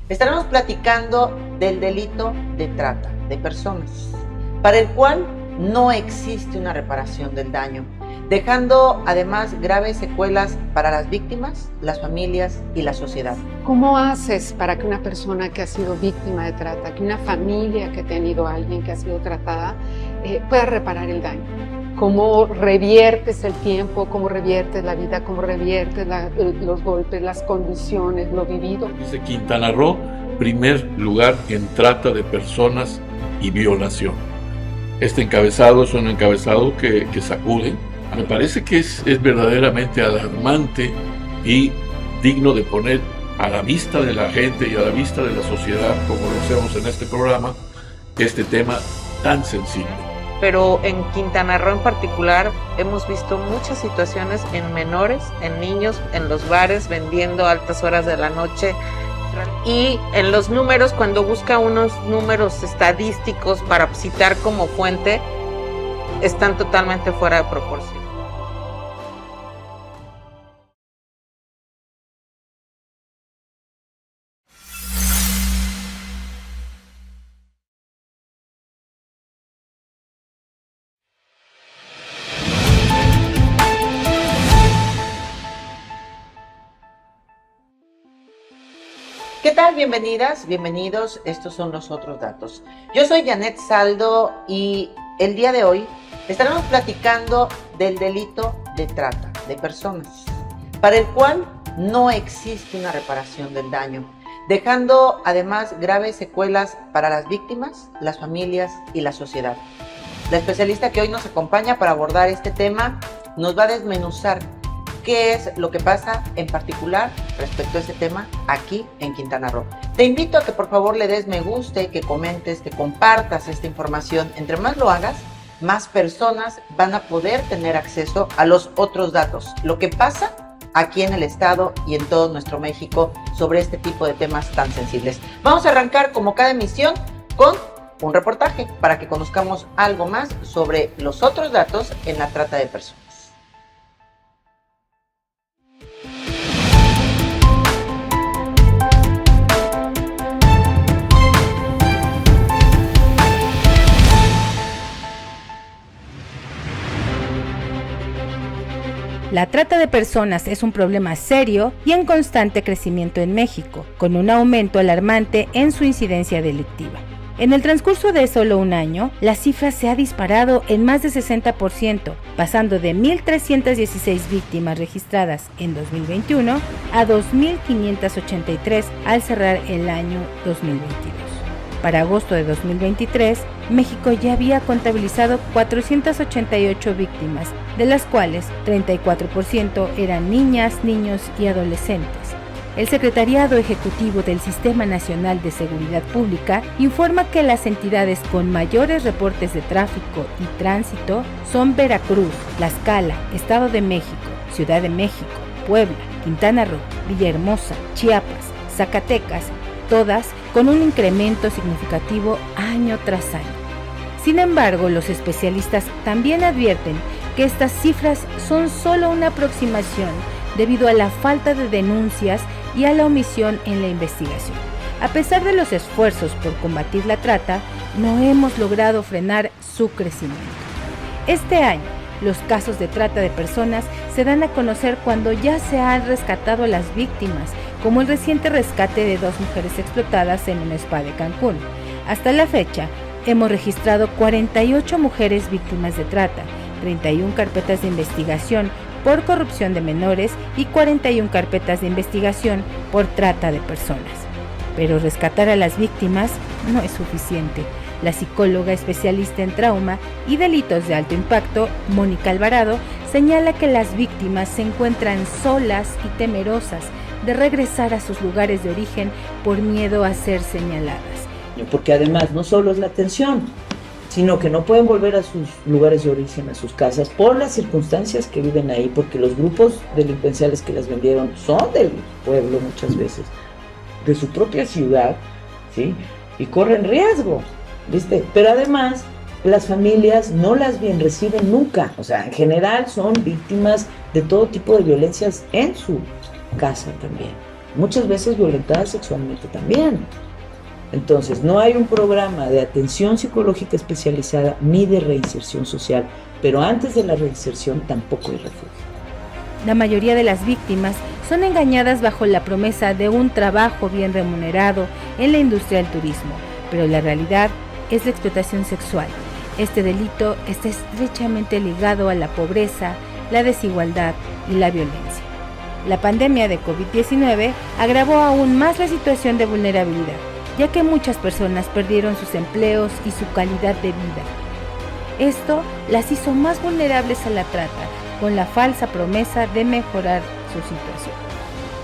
estaremos platicando del delito de trata de personas, para el cual no existe una reparación del daño, dejando además graves secuelas para las víctimas, las familias y la sociedad. ¿Cómo haces para que una persona que ha sido víctima de trata, que una familia que ha tenido a alguien que ha sido tratada, pueda reparar el daño? ¿Cómo reviertes el tiempo, cómo reviertes la vida, cómo reviertes los golpes, las condiciones, lo vivido? Dice Quintana Roo, primer lugar en trata de personas y violación. Este encabezado es un encabezado que sacude. Me parece que es verdaderamente alarmante y digno de poner a la vista de la gente y a la vista de la sociedad, como lo hacemos en este programa, este tema tan sensible. Pero en Quintana Roo en particular hemos visto muchas situaciones en menores, en niños, en los bares, vendiendo a altas horas de la noche. Y en los números, cuando busca unos números estadísticos para citar como fuente, están totalmente fuera de proporción. ¿Qué tal? Bienvenidas, bienvenidos. Estos son los otros datos. Yo soy Janet Saldo y el día de hoy estaremos platicando del delito de trata de personas, para el cual no existe una reparación del daño, dejando además graves secuelas para las víctimas, las familias y la sociedad. La especialista que hoy nos acompaña para abordar este tema nos va a desmenuzar qué es lo que pasa en particular respecto a este tema aquí en Quintana Roo. Te invito a que por favor le des me guste, que comentes, que compartas esta información. Entre más lo hagas, más personas van a poder tener acceso a los otros datos, lo que pasa aquí en el estado y en todo nuestro México sobre este tipo de temas tan sensibles. Vamos a arrancar como cada emisión con un reportaje para que conozcamos algo más sobre los otros datos en la trata de personas. La trata de personas es un problema serio y en constante crecimiento en México, con un aumento alarmante en su incidencia delictiva. En el transcurso de solo un año, la cifra se ha disparado en más de 60%, pasando de 1,316 víctimas registradas en 2021 a 2,583 al cerrar el año 2022. Para agosto de 2023, México ya había contabilizado 488 víctimas, de las cuales 34% eran niñas, niños y adolescentes. El Secretariado Ejecutivo del Sistema Nacional de Seguridad Pública informa que las entidades con mayores reportes de tráfico y tránsito son Veracruz, Tlaxcala, Estado de México, Ciudad de México, Puebla, Quintana Roo, Villahermosa, Chiapas, Zacatecas, todas con un incremento significativo año tras año. Sin embargo, los especialistas también advierten que estas cifras son solo una aproximación debido a la falta de denuncias y a la omisión en la investigación. A pesar de los esfuerzos por combatir la trata, no hemos logrado frenar su crecimiento. Este año, los casos de trata de personas se dan a conocer cuando ya se han rescatado a las víctimas, como el reciente rescate de 2 mujeres explotadas en un spa de Cancún. Hasta la fecha, hemos registrado 48 mujeres víctimas de trata, 31 carpetas de investigación por corrupción de menores y 41 carpetas de investigación por trata de personas. Pero rescatar a las víctimas no es suficiente. La psicóloga especialista en trauma y delitos de alto impacto, Mónica Alvarado, señala que las víctimas se encuentran solas y temerosas de regresar a sus lugares de origen por miedo a ser señaladas. Porque además no solo es la atención, sino que no pueden volver a sus lugares de origen, a sus casas, por las circunstancias que viven ahí, porque los grupos delincuenciales que las vendieron son del pueblo muchas veces, de su propia ciudad, ¿sí? Y corren riesgo, ¿viste? Pero además, las familias no las bien reciben nunca, o sea, en general son víctimas de todo tipo de violencias en su casa también. muchas veces violentadas sexualmente también. Entonces, no hay un programa de atención psicológica especializada ni de reinserción social, pero antes de la reinserción tampoco hay refugio. La mayoría de las víctimas son engañadas bajo la promesa de un trabajo bien remunerado en la industria del turismo, pero la realidad es la explotación sexual. Este delito está estrechamente ligado a la pobreza, la desigualdad y la violencia. La pandemia de COVID-19 agravó aún más la situación de vulnerabilidad, ya que muchas personas perdieron sus empleos y su calidad de vida. Esto las hizo más vulnerables a la trata, con la falsa promesa de mejorar su situación.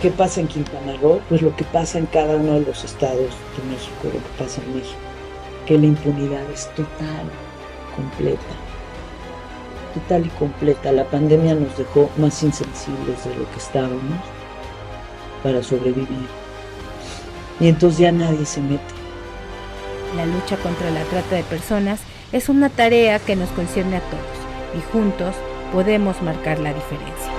¿Qué pasa en Quintana Roo? Pues lo que pasa en cada uno de los estados de México, lo que pasa en México, que la impunidad es total, total y completa. La pandemia nos dejó más insensibles de lo que estábamos para sobrevivir. Y entonces ya nadie se mete. La lucha contra la trata de personas es una tarea que nos concierne a todos y juntos podemos marcar la diferencia.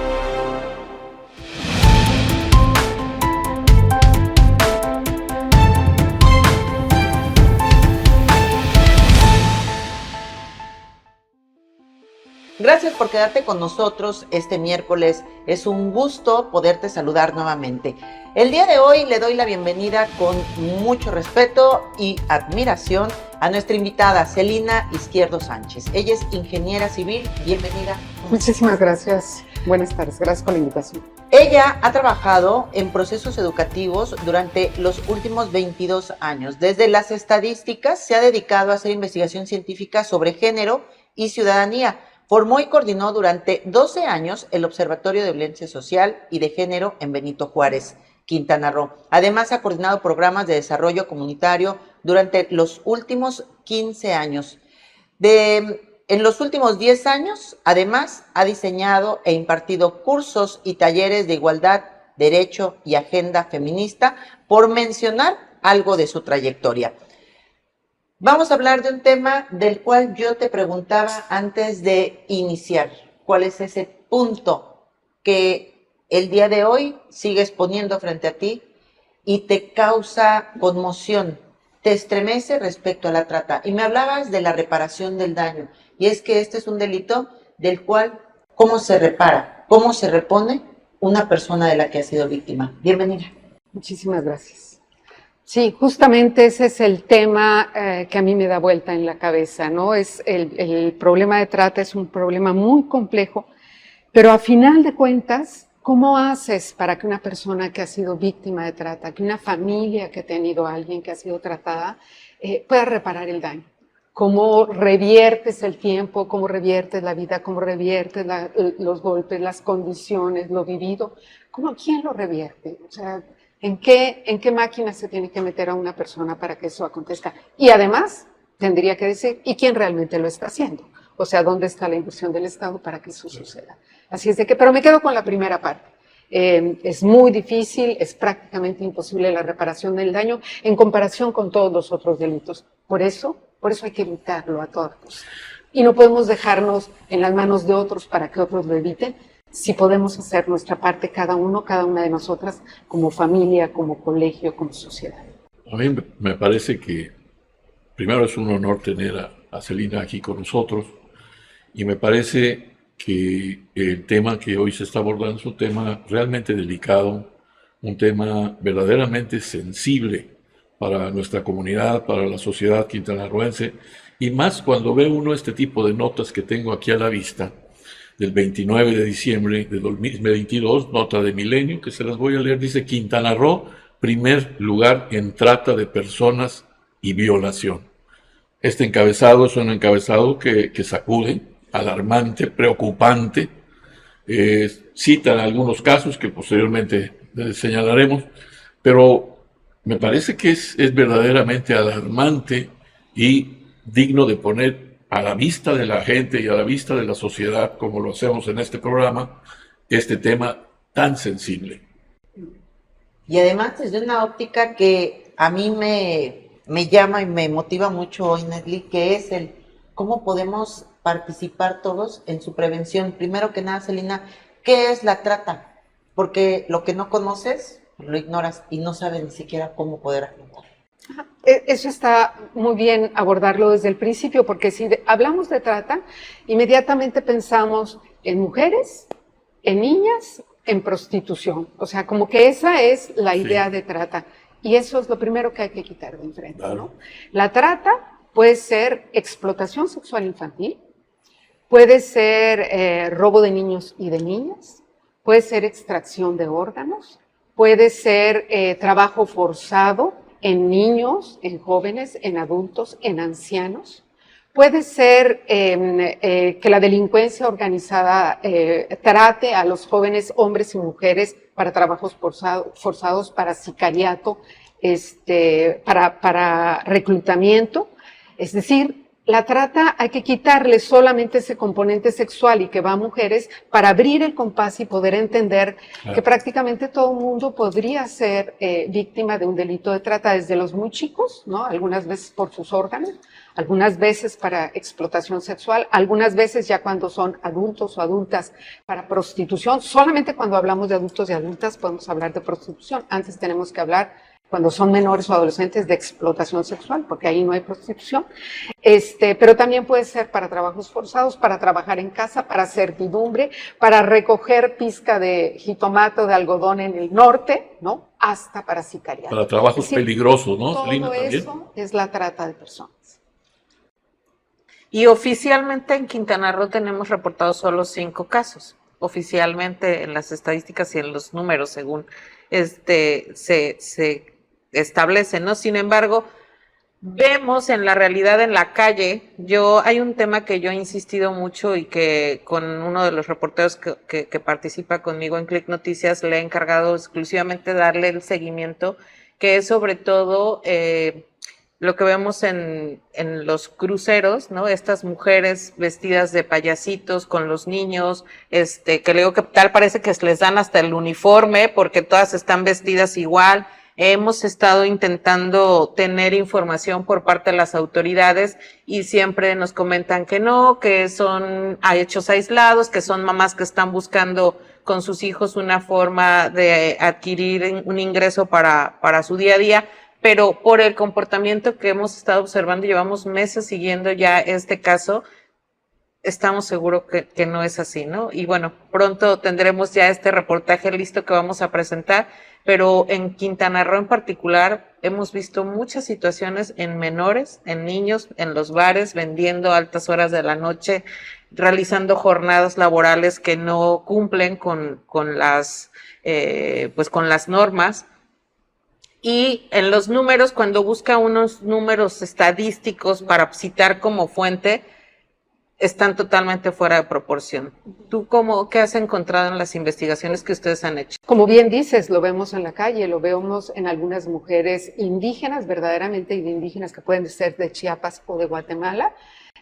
Gracias por quedarte con nosotros este miércoles. Es un gusto poderte saludar nuevamente. El día de hoy le doy la bienvenida con mucho respeto y admiración a nuestra invitada, Celina Izquierdo Sánchez. Ella es ingeniera civil. Bienvenida. Muchísimas gracias. Buenas tardes. Gracias por la invitación. Ella ha trabajado en procesos educativos durante los últimos 22 años. Desde las estadísticas se ha dedicado a hacer investigación científica sobre género y ciudadanía. Formó y coordinó durante 12 años el Observatorio de Violencia Social y de Género en Benito Juárez, Quintana Roo. Además, ha coordinado programas de desarrollo comunitario durante los últimos 15 años. En los últimos 10 años, además, ha diseñado e impartido cursos y talleres de igualdad, derecho y agenda feminista, por mencionar algo de su trayectoria. Vamos a hablar de un tema del cual yo te preguntaba antes de iniciar. ¿Cuál es ese punto que el día de hoy sigues poniendo frente a ti y te causa conmoción, te estremece respecto a la trata? Y me hablabas de la reparación del daño. Y es que este es un delito del cual, ¿cómo se repara? ¿Cómo se repone una persona de la que ha sido víctima? Bienvenida. Muchísimas gracias. Sí, justamente ese es el tema que a mí me da vuelta en la cabeza, ¿no? Es el problema de trata es un problema muy complejo, pero a final de cuentas, ¿cómo haces para que una persona que ha sido víctima de trata, que una familia que ha tenido a alguien que ha sido tratada, pueda reparar el daño? ¿Cómo reviertes el tiempo? ¿Cómo reviertes la vida? ¿Cómo reviertes los golpes, las condiciones, lo vivido? ¿Quién lo revierte? O sea, ¿en qué máquina se tiene que meter a una persona para que eso acontezca? Y además, tendría que decir, ¿y quién realmente lo está haciendo? O sea, ¿dónde está la inversión del Estado para que eso suceda? Así es de que, pero me quedo con la primera parte. Es muy difícil, es prácticamente imposible la reparación del daño en comparación con todos los otros delitos. Por eso hay que evitarlo a toda costa. Y no podemos dejarnos en las manos de otros para que otros lo eviten, si podemos hacer nuestra parte cada una de nosotras, como familia, como colegio, como sociedad. A mí me parece que primero es un honor tener a Celina aquí con nosotros, y me parece que el tema que hoy se está abordando es un tema realmente delicado, un tema verdaderamente sensible para nuestra comunidad, para la sociedad quintanarroense, y más cuando ve uno este tipo de notas que tengo aquí a la vista, del 29 de diciembre de 2022, nota de Milenio, que se las voy a leer. Dice: Quintana Roo, primer lugar en trata de personas y violación. Este encabezado es un encabezado que sacude, alarmante, preocupante. Citan algunos casos que posteriormente señalaremos, pero me parece que es verdaderamente alarmante y digno de poner a la vista de la gente y a la vista de la sociedad, como lo hacemos en este programa, este tema tan sensible. Y además desde una óptica que a mí me llama y me motiva mucho hoy, Nedly, que es el cómo podemos participar todos en su prevención. Primero que nada, Celina, ¿qué es la trata? Porque lo que no conoces, lo ignoras y no sabes ni siquiera cómo poder afrontar. Eso está muy bien abordarlo desde el principio, porque si hablamos de trata, inmediatamente pensamos en mujeres, en niñas, en prostitución. O sea, como que esa es la idea de trata. Y eso es lo primero que hay que quitar de enfrente, Claro. ¿no? La trata puede ser explotación sexual infantil, puede ser robo de niños y de niñas, puede ser extracción de órganos, puede ser trabajo forzado en niños, en jóvenes, en adultos, en ancianos. Puede ser que la delincuencia organizada trate a los jóvenes hombres y mujeres para trabajos forzados, para sicariato, para reclutamiento. Es decir, la trata hay que quitarle solamente ese componente sexual y que va a mujeres para abrir el compás y poder entender que prácticamente todo el mundo podría ser víctima de un delito de trata, desde los muy chicos, ¿no? Algunas veces por sus órganos, algunas veces para explotación sexual, algunas veces ya cuando son adultos o adultas para prostitución. Solamente cuando hablamos de adultos y adultas podemos hablar de prostitución. Antes tenemos que hablar, cuando son menores o adolescentes, de explotación sexual, porque ahí no hay prostitución. Pero también puede ser para trabajos forzados, para trabajar en casa, para servidumbre, para recoger pizca de jitomate o de algodón en el norte, ¿no? Hasta para sicariato. Para trabajos peligrosos, ¿no, Celina, Todo también? eso es la trata de personas. Y oficialmente en Quintana Roo tenemos reportados solo 5 casos. Oficialmente en las estadísticas y en los números, según se establece, ¿no? Sin embargo, vemos en la realidad en la calle, hay un tema que yo he insistido mucho y que con uno de los reporteros que participa conmigo en Click Noticias le he encargado exclusivamente darle el seguimiento, que es sobre todo lo que vemos en los cruceros, ¿no? Estas mujeres vestidas de payasitos con los niños, que luego que tal parece que les dan hasta el uniforme porque todas están vestidas igual. Hemos estado intentando tener información por parte de las autoridades y siempre nos comentan que no, que son hechos aislados, que son mamás que están buscando con sus hijos una forma de adquirir un ingreso para su día a día, pero por el comportamiento que hemos estado observando, llevamos meses siguiendo ya este caso, estamos seguros que no es así, ¿no? Y bueno, pronto tendremos ya este reportaje listo que vamos a presentar, pero en Quintana Roo en particular hemos visto muchas situaciones en menores, en niños, en los bares, vendiendo a altas horas de la noche, realizando jornadas laborales que no cumplen con las normas. Y en los números, cuando busca unos números estadísticos para citar como fuente, están totalmente fuera de proporción. ¿Tú qué has encontrado en las investigaciones que ustedes han hecho? Como bien dices, lo vemos en la calle, lo vemos en algunas mujeres indígenas, verdaderamente indígenas, que pueden ser de Chiapas o de Guatemala,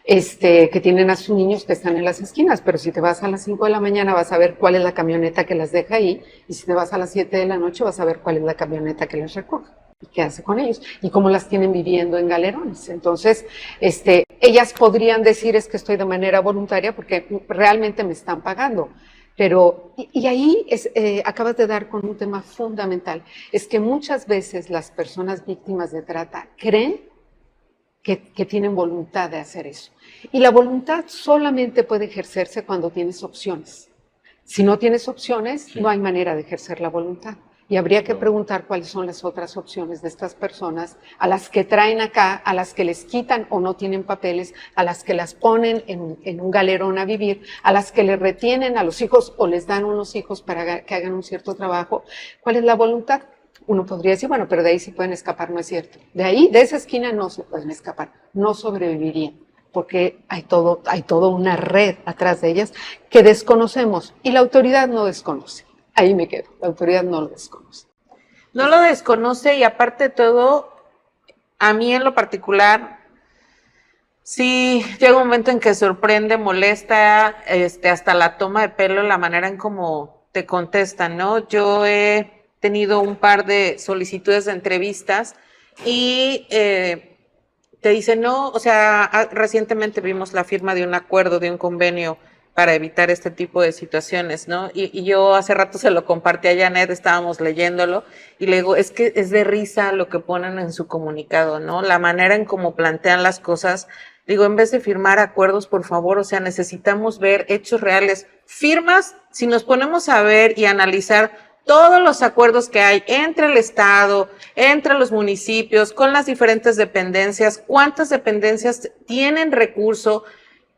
que tienen a sus niños que están en las esquinas, pero si te vas a las 5 de la mañana vas a ver cuál es la camioneta que las deja ahí, y si te vas a las 7 de la noche vas a ver cuál es la camioneta que les recoge y qué hace con ellos, y cómo las tienen viviendo en galerones. Entonces, ellas podrían decir es que estoy de manera voluntaria porque realmente me están pagando. Pero, y ahí acabas de dar con un tema fundamental, es que muchas veces las personas víctimas de trata creen que tienen voluntad de hacer eso. Y la voluntad solamente puede ejercerse cuando tienes opciones. Si no tienes opciones, no hay manera de ejercer la voluntad. Y habría que preguntar cuáles son las otras opciones de estas personas, a las que traen acá, a las que les quitan o no tienen papeles, a las que las ponen en un galerón a vivir, a las que les retienen a los hijos o les dan unos hijos para que hagan un cierto trabajo. ¿Cuál es la voluntad? Uno podría decir, bueno, pero de ahí sí pueden escapar, no es cierto. De ahí, de esa esquina no se pueden escapar, no sobrevivirían, porque hay toda una red atrás de ellas que desconocemos y la autoridad no desconoce. Ahí me quedo, la autoridad no lo desconoce. No lo desconoce y aparte de todo, a mí en lo particular, sí llega un momento en que sorprende, molesta, hasta la toma de pelo, la manera en cómo te contestan, ¿no? Yo he tenido un par de solicitudes de entrevistas y te dicen, no, o sea, recientemente vimos la firma de un acuerdo, de un convenio para evitar este tipo de situaciones, ¿no? Y yo hace rato se lo compartí a Janet, estábamos leyéndolo, y le digo, es que es de risa lo que ponen en su comunicado, ¿no? La manera en cómo plantean las cosas. Digo, en vez de firmar acuerdos, por favor, o sea, necesitamos ver hechos reales. Firmas, si nos ponemos a ver y analizar todos los acuerdos que hay entre el Estado, entre los municipios, con las diferentes dependencias, cuántas dependencias tienen recurso,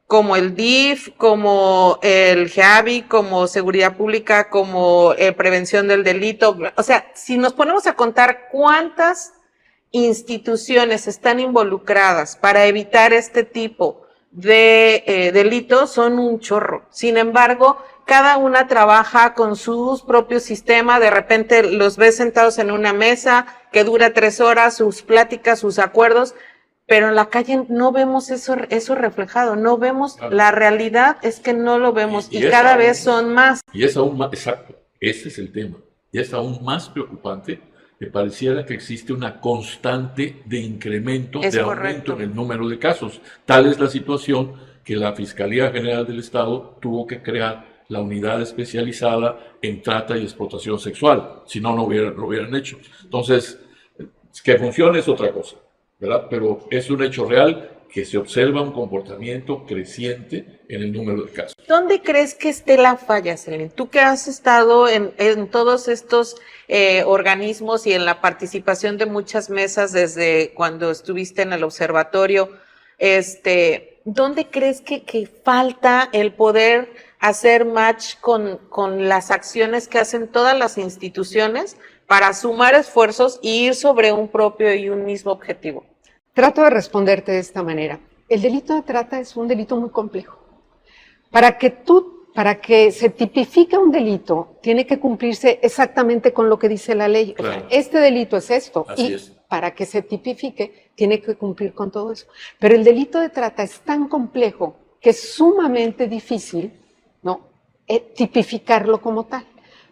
como el DIF, como el GEAVI, como Seguridad Pública, como Prevención del Delito. O sea, si nos ponemos a contar cuántas instituciones están involucradas para evitar este tipo de delitos, son un chorro. Sin embargo, cada una trabaja con sus propios sistemas, de repente los ves sentados en una mesa que dura 3 horas, sus pláticas, sus acuerdos, pero en la calle no vemos eso reflejado, no vemos, claro. La realidad es que no lo vemos y cada vez son más. Y es aún más, exacto, ese es el tema, y es aún más preocupante, que pareciera que existe una constante de incremento, de aumento en el número de casos. Tal es la situación que la Fiscalía General del Estado tuvo que crear la unidad especializada en trata y explotación sexual, si no, lo hubieran hecho. Entonces, que funcione es otra cosa, ¿verdad? Pero es un hecho real que se observa un comportamiento creciente en el número de casos. ¿Dónde crees que esté la falla, Selene? Tú que has estado en todos estos organismos y en la participación de muchas mesas desde cuando estuviste en el observatorio, ¿dónde crees que falta el poder hacer match con las acciones que hacen todas las instituciones para sumar esfuerzos y ir sobre un propio y un mismo objetivo? Trato de responderte de esta manera. El delito de trata es un delito muy complejo. Para que se tipifique un delito, tiene que cumplirse exactamente con lo que dice la ley. Claro. O sea, este delito es esto. Así es. Para que se tipifique, tiene que cumplir con todo eso. Pero el delito de trata es tan complejo que es sumamente difícil, ¿no?, tipificarlo como tal.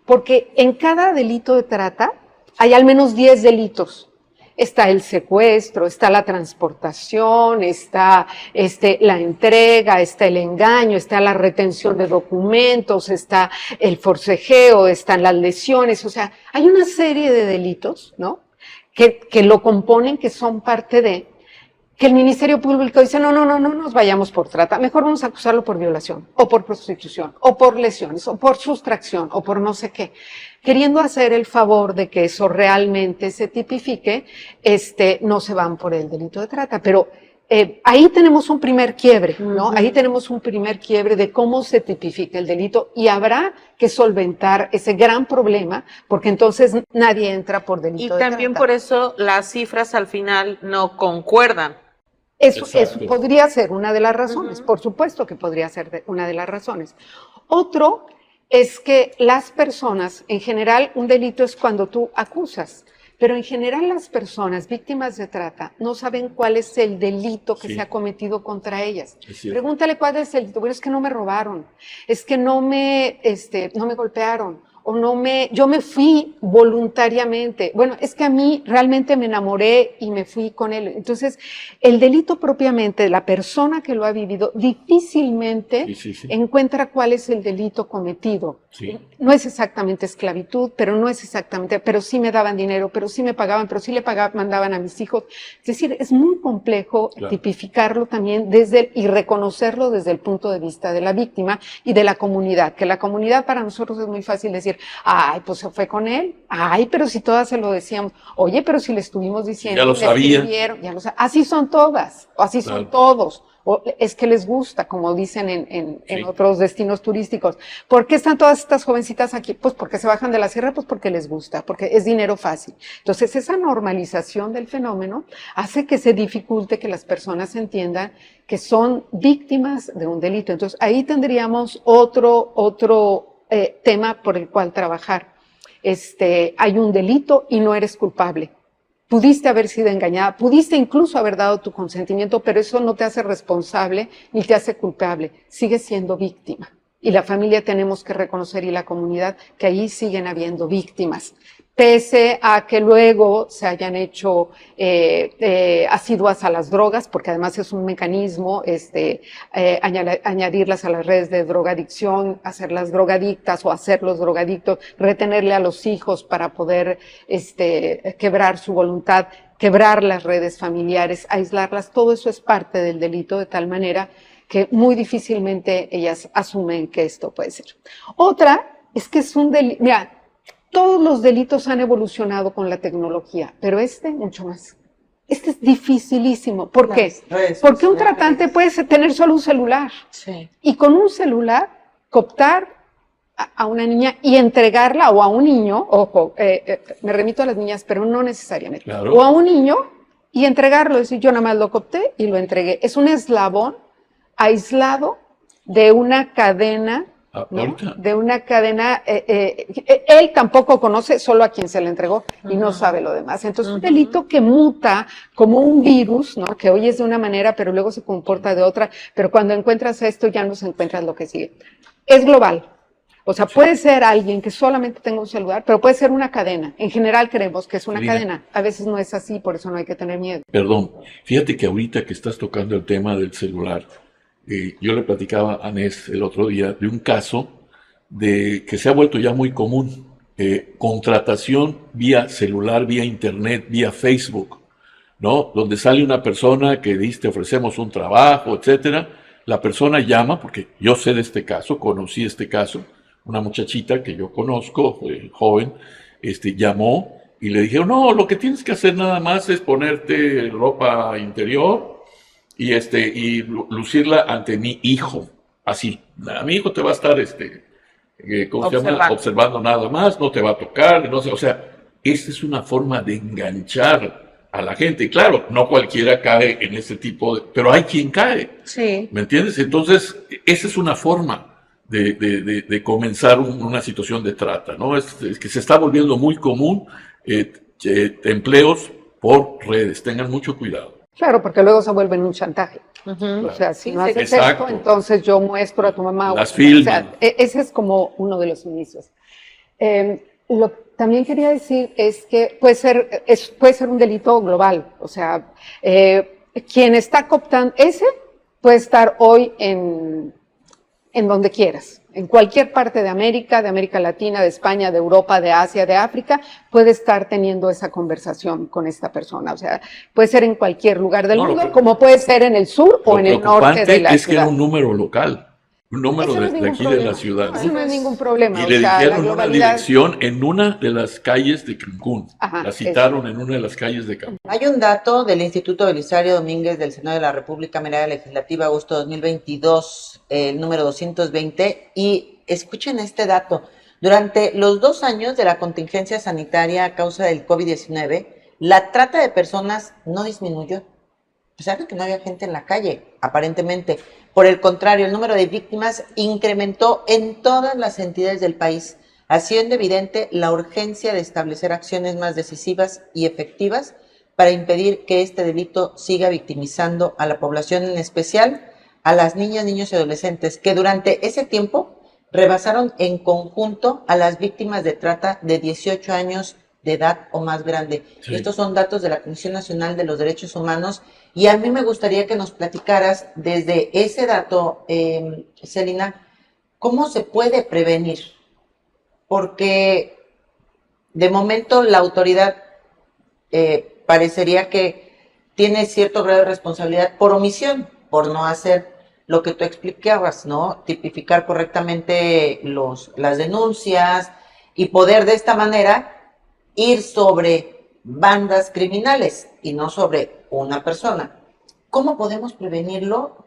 Porque en cada delito de trata hay al menos 10 delitos. Está el secuestro, está la transportación, está la entrega, está el engaño, está la retención de documentos, está el forcejeo, están las lesiones. O sea, hay una serie de delitos, ¿no?, que lo componen, que son parte de, que el Ministerio Público dice, no nos vayamos por trata, mejor vamos a acusarlo por violación, o por prostitución, o por lesiones, o por sustracción, o por no sé qué, queriendo hacer el favor de que eso realmente se tipifique, no se van por el delito de trata, pero ahí tenemos un primer quiebre, ¿no? Ahí tenemos un primer quiebre de cómo se tipifica el delito y habrá que solventar ese gran problema porque entonces nadie entra por delito de trata. Y también por eso las cifras al final no concuerdan. Eso podría ser una de las razones, por supuesto que podría ser una de las razones. Otro es que las personas, en general, un delito es cuando tú acusas, pero en general las personas víctimas de trata no saben cuál es el delito que se ha cometido contra ellas. Pregúntale cuál es el delito. Bueno, es que no me robaron, es que no me golpearon, o yo me fui voluntariamente. Bueno, es que a mí realmente me enamoré y me fui con él. Entonces, el delito propiamente, la persona que lo ha vivido, difícilmente encuentra cuál es el delito cometido. Sí. No es exactamente esclavitud, pero sí me daban dinero, pero sí me pagaban, pero sí le mandaban a mis hijos. Es decir, es muy complejo tipificarlo también y reconocerlo desde el punto de vista de la víctima y de la comunidad, que la comunidad para nosotros es muy fácil decir, ay, pues se fue con él, ay, pero si todas se lo decíamos, oye, pero si le estuvimos diciendo, ya lo sabía. Así son todas, o así son todos. O es que les gusta, como dicen en otros destinos turísticos. ¿Por qué están todas estas jovencitas aquí? Pues porque se bajan de la sierra, pues porque les gusta, porque es dinero fácil. Entonces, esa normalización del fenómeno hace que se dificulte que las personas entiendan que son víctimas de un delito. Entonces, ahí tendríamos otro tema por el cual trabajar. Hay un delito y no eres culpable. Pudiste haber sido engañada, pudiste incluso haber dado tu consentimiento, pero eso no te hace responsable ni te hace culpable. Sigues siendo víctima. Y la familia tenemos que reconocer y la comunidad que ahí siguen habiendo víctimas. pese a que luego se hayan hecho asiduas a las drogas, porque además es un mecanismo añadirlas a las redes de drogadicción, hacerlas drogadictas o hacerlos drogadictos, retenerle a los hijos para poder quebrar su voluntad, quebrar las redes familiares, aislarlas, todo eso es parte del delito, de tal manera que muy difícilmente ellas asumen que esto puede ser. Otra es que es un delito, mira, todos los delitos han evolucionado con la tecnología, pero mucho más. Este es dificilísimo. ¿Por qué? Porque un tratante puede tener solo un celular. Sí. Y con un celular cooptar a una niña y entregarla, o a un niño, ojo, me remito a las niñas, pero no necesariamente. Claro. O a un niño y entregarlo, es decir, yo nada más lo coopté y lo entregué. Es un eslabón aislado de una cadena, ¿no? De una cadena, él tampoco conoce solo a quien se le entregó y no sabe lo demás. Entonces, un delito que muta como un virus, ¿no? Que hoy es de una manera, pero luego se comporta de otra, pero cuando encuentras esto ya no se encuentras lo que sigue. Es global. O sea, puede ser alguien que solamente tenga un celular, pero puede ser una cadena. En general creemos que es una cadena. A veces no es así, por eso no hay que tener miedo. Perdón, fíjate que ahorita que estás tocando el tema del celular, yo le platicaba a Nes el otro día de un caso que se ha vuelto ya muy común, contratación vía celular, vía internet, vía Facebook, ¿no? Donde sale una persona que dice, te ofrecemos un trabajo, etcétera. La persona llama, porque yo sé de este caso, conocí este caso, una muchachita que yo conozco, joven, llamó y le dijeron, no, lo que tienes que hacer nada más es ponerte ropa interior y lucirla ante mi hijo. Así, a mi hijo te va a estar, ¿cómo se llama? Observando nada más, no te va a tocar, no sé, o sea, esta es una forma de enganchar a la gente. Y claro, no cualquiera cae en ese tipo pero hay quien cae. Sí. ¿Me entiendes? Entonces, esa es una forma de comenzar una situación de trata, ¿no? Es que se está volviendo muy común empleos por redes. Tengan mucho cuidado. Claro, porque luego se vuelven un chantaje. O sea, si no haces esto, entonces yo muestro a tu mamá. Las filman. O sea, ese es como uno de los inicios. Lo que también quería decir es que puede ser un delito global. O sea, quien está cooptando, puede estar hoy en donde quieras. En cualquier parte de América Latina, de España, de Europa, de Asia, de África, puede estar teniendo esa conversación con esta persona. O sea, puede ser en cualquier lugar del mundo, como puede ser en el sur o en el norte de la ciudad. Es que era un número local, un número de aquí de la ciudad. Eso no es ningún problema. Y le dijeron una dirección en una de las calles de Cancún. La citaron en una de las calles de Cancún. Hay un dato del Instituto Belisario Domínguez del Senado de la República, Mirada Legislativa, agosto 2022, el número 220, y escuchen este dato. Durante los 2 años de la contingencia sanitaria a causa del COVID-19, la trata de personas no disminuyó, a pesar de que no había gente en la calle, aparentemente. Por el contrario, el número de víctimas incrementó en todas las entidades del país, haciendo evidente la urgencia de establecer acciones más decisivas y efectivas para impedir que este delito siga victimizando a la población, en especial a las niñas, niños y adolescentes, que durante ese tiempo rebasaron en conjunto a las víctimas de trata de 18 años de edad o más grande. Sí. Estos son datos de la Comisión Nacional de los Derechos Humanos, y a mí me gustaría que nos platicaras desde ese dato, Celina, ¿cómo se puede prevenir? Porque de momento la autoridad parecería que tiene cierto grado de responsabilidad por omisión, por no hacer lo que tú explicabas, ¿no? Tipificar correctamente las denuncias y poder de esta manera ir sobre bandas criminales y no sobre una persona. ¿Cómo podemos prevenirlo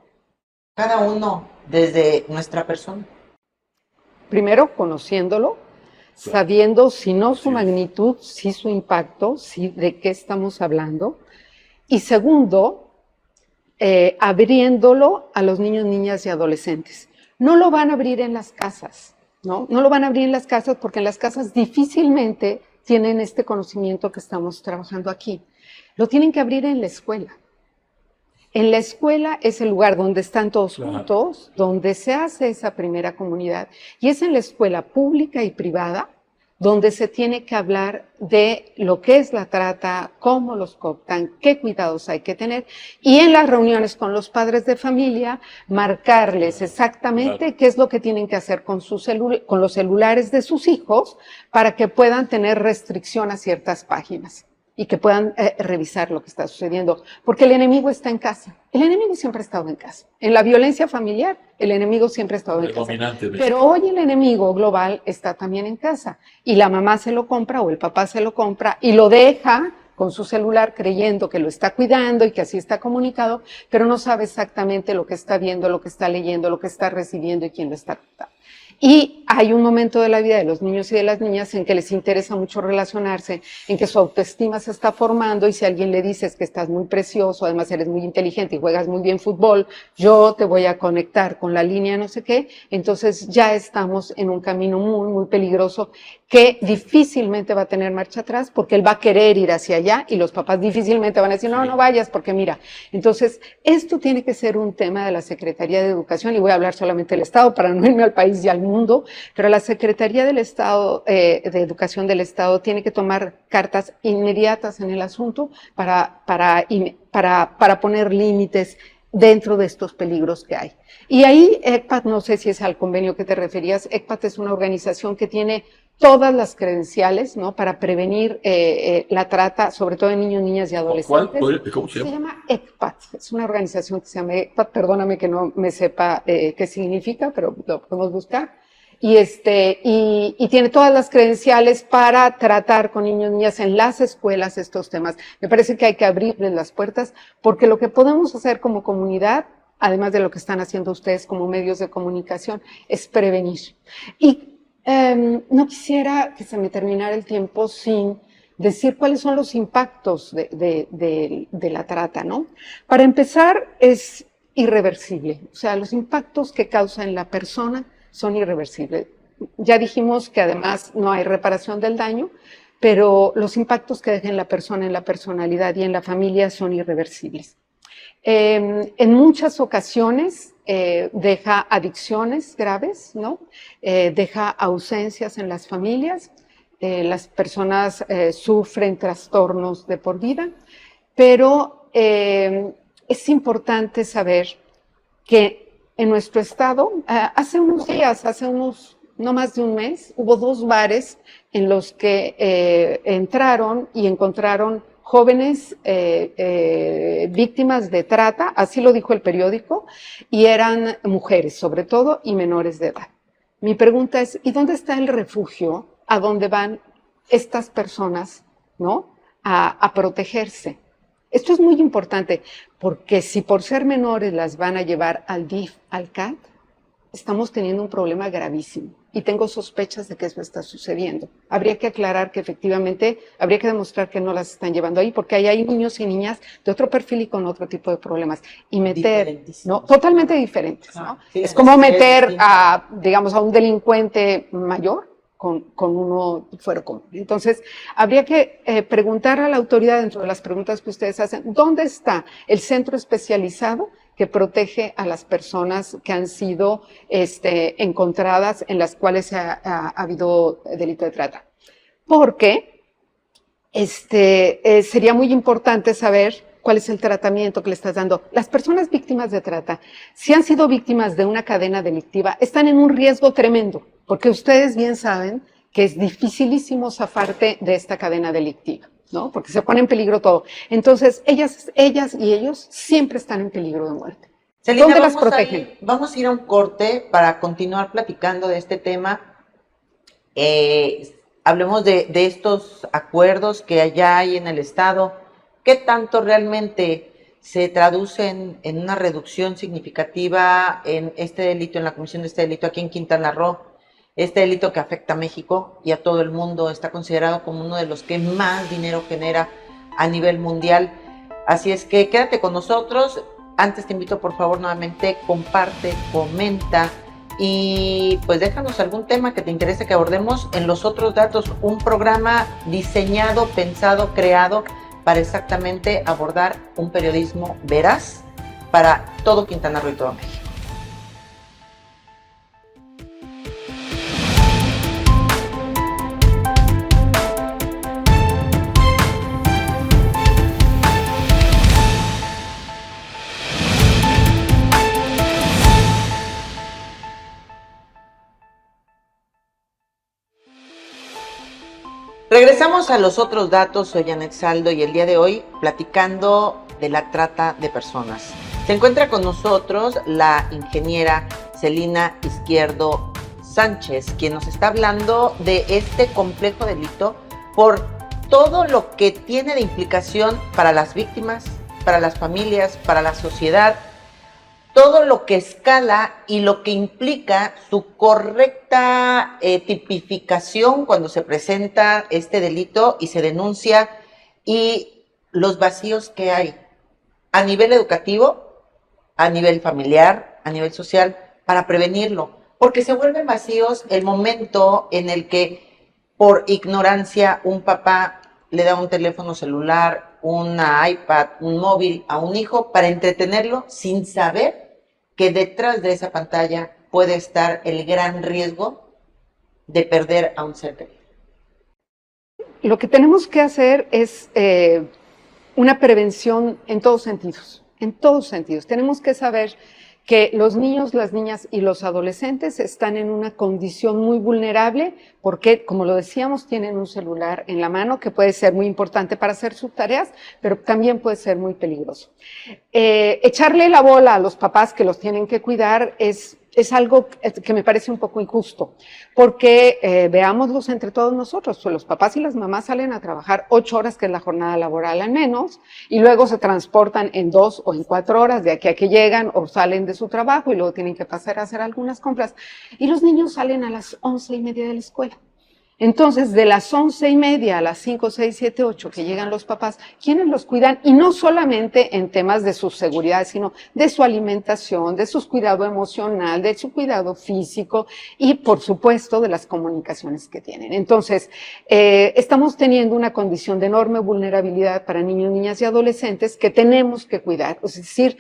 cada uno desde nuestra persona? Primero, conociéndolo, sabiendo si no su magnitud, si su impacto, si de qué estamos hablando. Y segundo, abriéndolo a los niños, niñas y adolescentes. No lo van a abrir en las casas, ¿no? No lo van a abrir en las casas porque en las casas difícilmente tienen este conocimiento que estamos trabajando aquí. Lo tienen que abrir en la escuela. En la escuela es el lugar donde están todos juntos, donde se hace esa primera comunidad. Y es en la escuela pública y privada donde se tiene que hablar de lo que es la trata, cómo los cooptan, qué cuidados hay que tener, y en las reuniones con los padres de familia, marcarles exactamente qué es lo que tienen que hacer con los celulares de sus hijos para que puedan tener restricción a ciertas páginas y que puedan revisar lo que está sucediendo, porque el enemigo está en casa. El enemigo siempre ha estado en casa. En la violencia familiar, el enemigo siempre ha estado en casa. Pero hoy el enemigo global está también en casa. Y la mamá se lo compra o el papá se lo compra y lo deja con su celular creyendo que lo está cuidando y que así está comunicado, pero no sabe exactamente lo que está viendo, lo que está leyendo, lo que está recibiendo y quién lo está contando. Y hay un momento de la vida de los niños y de las niñas en que les interesa mucho relacionarse, en que su autoestima se está formando y si alguien le dices que estás muy precioso, además eres muy inteligente y juegas muy bien fútbol, yo te voy a conectar con la línea no sé qué, entonces ya estamos en un camino muy, muy peligroso que difícilmente va a tener marcha atrás porque él va a querer ir hacia allá y los papás difícilmente van a decir, no, no vayas porque mira. Entonces, esto tiene que ser un tema de la Secretaría de Educación y voy a hablar solamente del Estado para no irme al país y al mundo, pero la Secretaría del Estado, de Educación del Estado tiene que tomar cartas inmediatas en el asunto para poner límites dentro de estos peligros que hay. Y ahí ECPAT, no sé si es al convenio que te referías, ECPAT es una organización que tiene todas las credenciales, ¿no? Para prevenir la trata, sobre todo de niños, niñas y adolescentes. ¿Cómo se llama? Se llama ECPAT, es una organización que se llama ECPAT, perdóname que no me sepa qué significa, pero lo podemos buscar. Y tiene todas las credenciales para tratar con niños y niñas en las escuelas estos temas. Me parece que hay que abrirles las puertas, porque lo que podemos hacer como comunidad, además de lo que están haciendo ustedes como medios de comunicación, es prevenir. Y no quisiera que se me terminara el tiempo sin decir cuáles son los impactos de la trata, ¿no? Para empezar, es irreversible. O sea, los impactos que causa en la persona son irreversibles. Ya dijimos que además no hay reparación del daño, pero los impactos que deja en la persona, en la personalidad y en la familia son irreversibles. En muchas ocasiones deja adicciones graves, ¿no? Deja ausencias en las familias, las personas sufren trastornos de por vida, pero es importante saber que en nuestro estado, hace unos días, no más de un mes, hubo 2 bares en los que entraron y encontraron jóvenes víctimas de trata, así lo dijo el periódico, y eran mujeres sobre todo y menores de edad. Mi pregunta es, ¿y dónde está el refugio a donde van estas personas, ¿no? a protegerse? Esto es muy importante, porque si por ser menores las van a llevar al DIF, al CAT, estamos teniendo un problema gravísimo. Y tengo sospechas de que eso está sucediendo. Habría que aclarar que efectivamente, habría que demostrar que no las están llevando ahí, porque ahí hay niños y niñas de otro perfil y con otro tipo de problemas. Y meter, ¿no? Totalmente diferentes, ¿no? Sí, es como meter digamos, a un delincuente mayor con uno fuera común. Entonces, habría que preguntar a la autoridad, dentro de las preguntas que ustedes hacen, ¿dónde está el centro especializado que protege a las personas que han sido encontradas en las cuales ha habido delito de trata? Porque sería muy importante saber cuál es el tratamiento que le estás dando. Las personas víctimas de trata, si han sido víctimas de una cadena delictiva, están en un riesgo tremendo, porque ustedes bien saben que es dificilísimo zafarte de esta cadena delictiva, ¿no? Porque se pone en peligro todo. Entonces, ellas y ellos siempre están en peligro de muerte. Celina, ¿dónde las protegen? Vamos a ir a un corte para continuar platicando de este tema. Hablemos de estos acuerdos que allá hay en el Estado. ¿Qué tanto realmente se traducen en una reducción significativa en este delito, en la comisión de este delito aquí en Quintana Roo? Este delito que afecta a México y a todo el mundo está considerado como uno de los que más dinero genera a nivel mundial. Así es que quédate con nosotros. Antes te invito, por favor, nuevamente, comparte, comenta y pues déjanos algún tema que te interese que abordemos en Los Otros Datos, un programa diseñado, pensado, creado para exactamente abordar un periodismo veraz para todo Quintana Roo y todo México. Regresamos a los otros datos. Soy Janet Saldo y el día de hoy platicando de la trata de personas. Se encuentra con nosotros la ingeniera Celina Izquierdo Sánchez, quien nos está hablando de este complejo delito por todo lo que tiene de implicación para las víctimas, para las familias, para la sociedad, todo lo que escala y lo que implica su correcta tipificación cuando se presenta este delito y se denuncia, y los vacíos que hay a nivel educativo, a nivel familiar, a nivel social, para prevenirlo, porque se vuelven vacíos el momento en el que por ignorancia un papá le da un teléfono celular, una iPad, un móvil a un hijo para entretenerlo sin saber que detrás de esa pantalla puede estar el gran riesgo de perder a un ser querido. Lo que tenemos que hacer es una prevención en todos sentidos, en todos sentidos. Tenemos que saber que los niños, las niñas y los adolescentes están en una condición muy vulnerable porque, como lo decíamos, tienen un celular en la mano que puede ser muy importante para hacer sus tareas, pero también puede ser muy peligroso. Echarle la bola a los papás que los tienen que cuidar es algo que me parece un poco injusto, porque veámoslos entre todos nosotros, pues los papás y las mamás salen a trabajar 8 horas, que es la jornada laboral al menos, y luego se transportan en 2 o en 4 horas de aquí a que llegan o salen de su trabajo y luego tienen que pasar a hacer algunas compras, y los niños salen a las 11:30 de la escuela. Entonces, de las 11:30 a las 5, 6, 7, 8 que llegan los papás, ¿quiénes los cuidan? Y no solamente en temas de su seguridad, sino de su alimentación, de su cuidado emocional, de su cuidado físico y, por supuesto, de las comunicaciones que tienen. Entonces, estamos teniendo una condición de enorme vulnerabilidad para niños, niñas y adolescentes que tenemos que cuidar, es decir,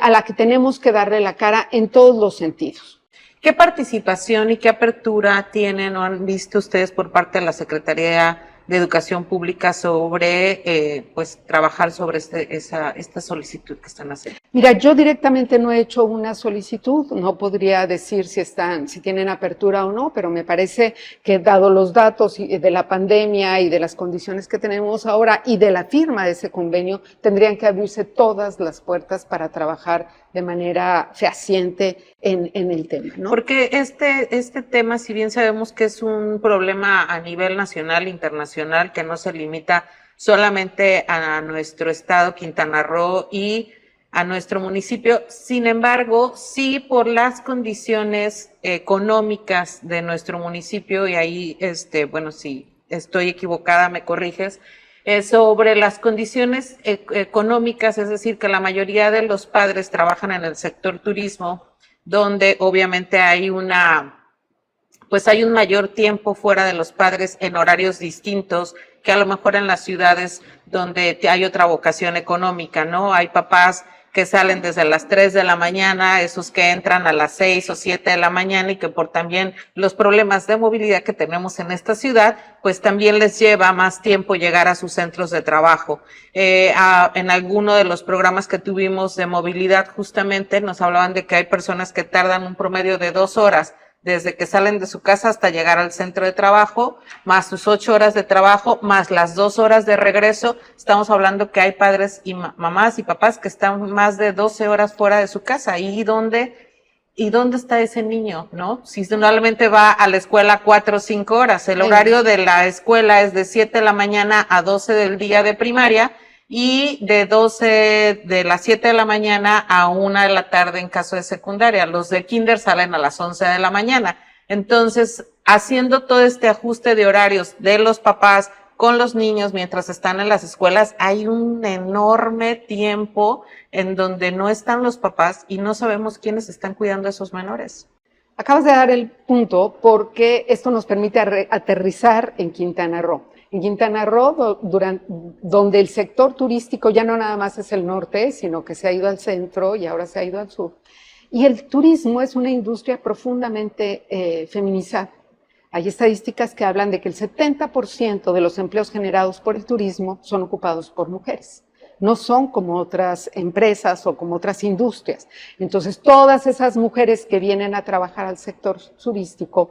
a la que tenemos que darle la cara en todos los sentidos. ¿Qué participación y qué apertura tienen o han visto ustedes por parte de la Secretaría de Educación Pública sobre pues trabajar sobre esta solicitud que están haciendo? Mira, yo directamente no he hecho una solicitud, no podría decir si tienen apertura o no, pero me parece que dado los datos de la pandemia y de las condiciones que tenemos ahora y de la firma de ese convenio, tendrían que abrirse todas las puertas para trabajar de manera fehaciente en el tema, ¿no? Porque este tema, si bien sabemos que es un problema a nivel nacional, internacional, que no se limita solamente a nuestro estado, Quintana Roo, y a nuestro municipio, sin embargo, sí por las condiciones económicas de nuestro municipio, y ahí, bueno, si estoy equivocada, me corriges, sobre las condiciones económicas, es decir, que la mayoría de los padres trabajan en el sector turismo, donde obviamente hay un mayor tiempo fuera de los padres en horarios distintos que a lo mejor en las ciudades donde hay otra vocación económica, ¿no? Hay papás que salen desde las 3 de la mañana, esos que entran a las 6 o 7 de la mañana y que por también los problemas de movilidad que tenemos en esta ciudad, pues también les lleva más tiempo llegar a sus centros de trabajo. En alguno de los programas que tuvimos de movilidad justamente nos hablaban de que hay personas que tardan un promedio de 2 horas desde que salen de su casa hasta llegar al centro de trabajo, más sus 8 horas de trabajo, más las 2 horas de regreso. Estamos hablando que hay padres y mamás y papás que están más de 12 horas fuera de su casa. ¿Y dónde está ese niño, no? Si normalmente va a la escuela 4 o 5 horas. El horario de la escuela es de 7 de la mañana a 12 del día de primaria, y de las 7 de la mañana a 1 de la tarde en caso de secundaria. Los de kinder salen a las 11 de la mañana. Entonces, haciendo todo este ajuste de horarios de los papás con los niños mientras están en las escuelas, hay un enorme tiempo en donde no están los papás y no sabemos quiénes están cuidando a esos menores. Acabas de dar el punto porque esto nos permite aterrizar en Quintana Roo. En Quintana Roo, donde el sector turístico ya no nada más es el norte, sino que se ha ido al centro y ahora se ha ido al sur. Y el turismo es una industria profundamente feminizada. Hay estadísticas que hablan de que el 70% de los empleos generados por el turismo son ocupados por mujeres. no son como otras empresas o como otras industrias. Entonces, todas esas mujeres que vienen a trabajar al sector turístico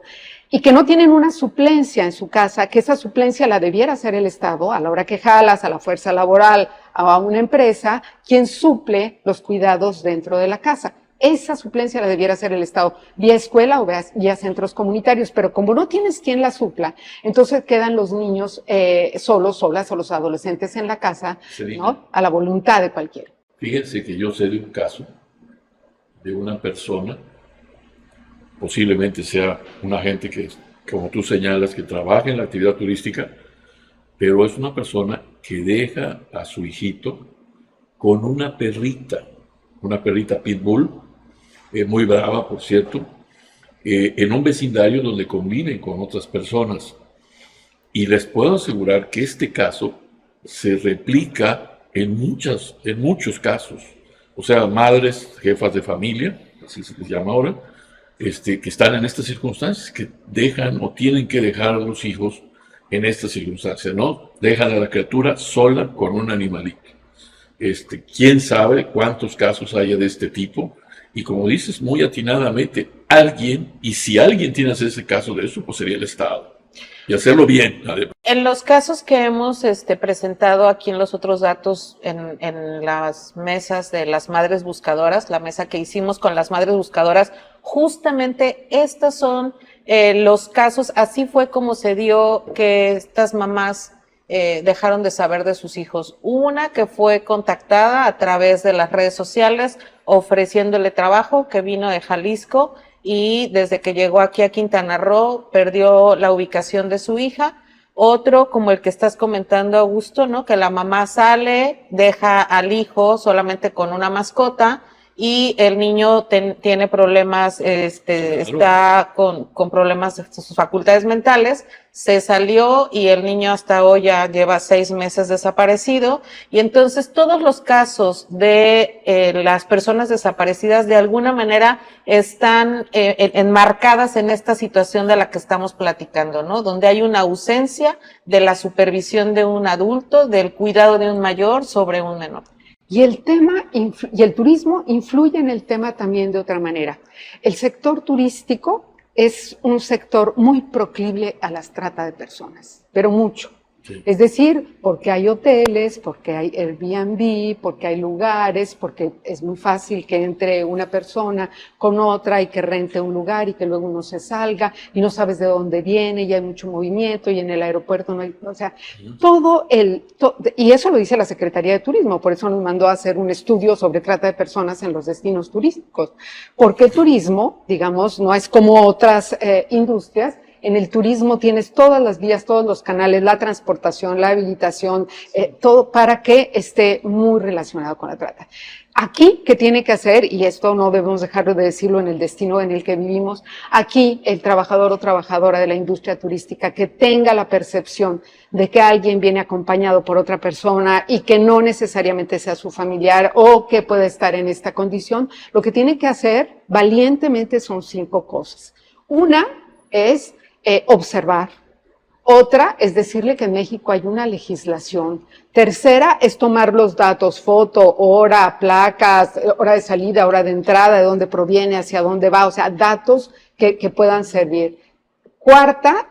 y que no tienen una suplencia en su casa, que esa suplencia la debiera hacer el Estado, a la hora que jalas a la fuerza laboral a una empresa, quien suple los cuidados dentro de la casa. Esa suplencia la debiera hacer el Estado, vía escuela o vía centros comunitarios, pero como no tienes quien la supla, entonces quedan los niños solos, solas, o los adolescentes en la casa, ¿no? A la voluntad de cualquiera. Fíjense que yo sé de un caso de una persona, posiblemente sea una gente que, como tú señalas, que trabaja en la actividad turística, pero es una persona que deja a su hijito con una perrita pitbull, muy brava, por cierto, en un vecindario donde conviven con otras personas. Y les puedo asegurar que este caso se replica en muchos casos. O sea, madres, jefas de familia, así se les llama ahora, que están en estas circunstancias, que dejan o tienen que dejar a los hijos en estas circunstancias, ¿no? Dejan a la criatura sola con un animalito. Quién sabe cuántos casos haya de este tipo, y como dices muy atinadamente, alguien, y si alguien tiene que hacer ese caso de eso, pues sería el Estado, y hacerlo bien, además. En los casos que hemos presentado aquí en los otros datos, en las mesas de las madres buscadoras, la mesa que hicimos con las madres buscadoras, justamente estos son los casos. Así fue como se dio que estas mamás dejaron de saber de sus hijos. Una que fue contactada a través de las redes sociales ofreciéndole trabajo, que vino de Jalisco, y desde que llegó aquí a Quintana Roo perdió la ubicación de su hija. Otro, como el que estás comentando, Augusto, ¿no? Que la mamá sale, deja al hijo solamente con una mascota, y el niño tiene problemas, está con problemas de sus facultades mentales, se salió y el niño hasta hoy ya lleva 6 meses desaparecido. Y entonces todos los casos de las personas desaparecidas de alguna manera están enmarcadas en esta situación de la que estamos platicando, ¿no? Donde hay una ausencia de la supervisión de un adulto, del cuidado de un mayor sobre un menor. Y el turismo influye en el tema también de otra manera. El sector turístico es un sector muy proclive a las trata de personas, pero mucho. Sí. Es decir, porque hay hoteles, porque hay Airbnb, porque hay lugares, porque es muy fácil que entre una persona con otra y que rente un lugar y que luego uno se salga y no sabes de dónde viene y hay mucho movimiento y en el aeropuerto no hay, o sea, y eso lo dice la Secretaría de Turismo, por eso nos mandó a hacer un estudio sobre trata de personas en los destinos turísticos, porque el turismo, digamos, no es como otras industrias. En el turismo tienes todas las vías, todos los canales, la transportación, la habilitación, todo para que esté muy relacionado con la trata. Aquí, ¿qué tiene que hacer? Y esto no debemos dejar de decirlo en el destino en el que vivimos. Aquí, el trabajador o trabajadora de la industria turística que tenga la percepción de que alguien viene acompañado por otra persona y que no necesariamente sea su familiar o que puede estar en esta condición, lo que tiene que hacer valientemente son 5 cosas. Una es observar. Otra es decirle que en México hay una legislación. Tercera es tomar los datos, foto, hora, placas, hora de salida, hora de entrada, de dónde proviene, hacia dónde va, o sea, datos que puedan servir. Cuarta,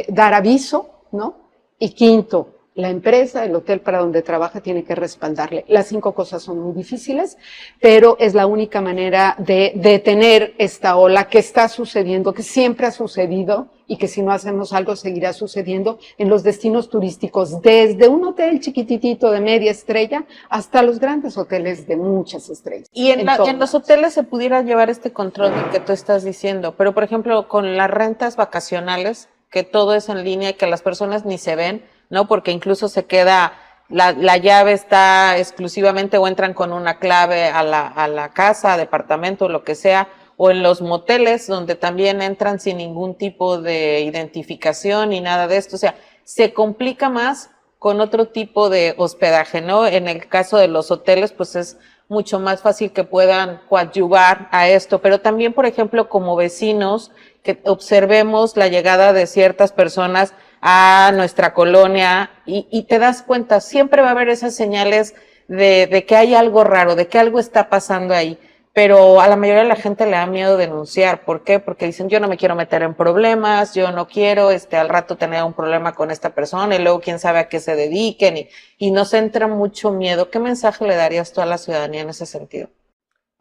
dar aviso, ¿no? Y quinto, la empresa, el hotel para donde trabaja tiene que respaldarle. Las 5 cosas son muy difíciles, pero es la única manera de detener esta ola que está sucediendo, que siempre ha sucedido y que si no hacemos algo seguirá sucediendo en los destinos turísticos, desde un hotel chiquititito de media estrella hasta los grandes hoteles de muchas estrellas. Y en los hoteles se pudiera llevar este control que tú estás diciendo, pero por ejemplo con las rentas vacacionales, que todo es en línea y que las personas ni se ven, ¿no? Porque incluso se queda, la llave está exclusivamente o entran con una clave a la casa, departamento, lo que sea, o en los moteles donde también entran sin ningún tipo de identificación ni nada de esto. O sea, se complica más con otro tipo de hospedaje, ¿no? En el caso de los hoteles, pues es mucho más fácil que puedan coadyuvar a esto, pero también, por ejemplo, como vecinos, que observemos la llegada de ciertas personas a nuestra colonia y te das cuenta, siempre va a haber esas señales de que hay algo raro, de que algo está pasando ahí. Pero a la mayoría de la gente le da miedo denunciar. ¿Por qué? Porque dicen, yo no me quiero meter en problemas, yo no quiero al rato tener un problema con esta persona y luego quién sabe a qué se dediquen y nos entra mucho miedo. ¿Qué mensaje le darías tú a la ciudadanía en ese sentido?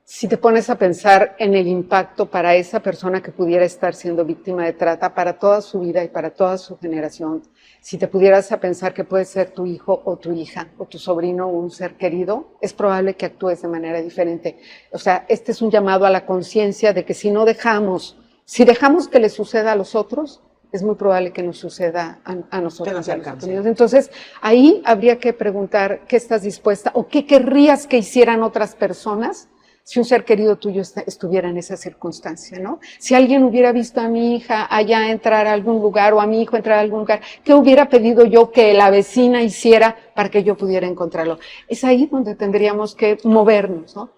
Si te pones a pensar en el impacto para esa persona que pudiera estar siendo víctima de trata para toda su vida y para toda su generación, si te pudieras a pensar que puede ser tu hijo o tu hija o tu sobrino o un ser querido, es probable que actúes de manera diferente. O sea, este es un llamado a la conciencia de que si dejamos que le suceda a los otros, es muy probable que nos suceda a nosotros. Entonces, ahí habría que preguntar qué estás dispuesta o qué querrías que hicieran otras personas si un ser querido tuyo estuviera en esa circunstancia, ¿no? Si alguien hubiera visto a mi hija allá entrar a algún lugar o a mi hijo entrar a algún lugar, ¿qué hubiera pedido yo que la vecina hiciera para que yo pudiera encontrarlo? Es ahí donde tendríamos que movernos, ¿no?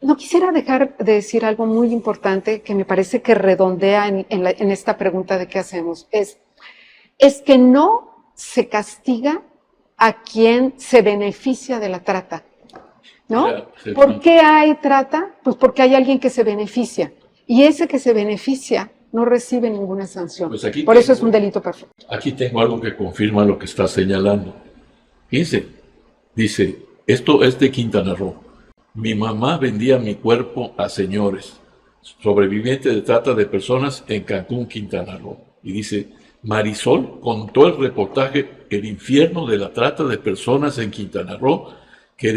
No quisiera dejar de decir algo muy importante que me parece que redondea en esta pregunta de qué hacemos. Es que no se castiga a quien se beneficia de la trata, ¿no? ¿Por qué hay trata? Pues porque hay alguien que se beneficia. Y ese que se beneficia no recibe ninguna sanción. Pues Por eso es un delito perfecto. Aquí tengo algo que confirma lo que está señalando. Fíjense, dice, esto es de Quintana Roo. Mi mamá vendía mi cuerpo a señores, sobreviviente de trata de personas en Cancún, Quintana Roo. Y dice, Marisol contó el reportaje El infierno de la trata de personas en Quintana Roo, que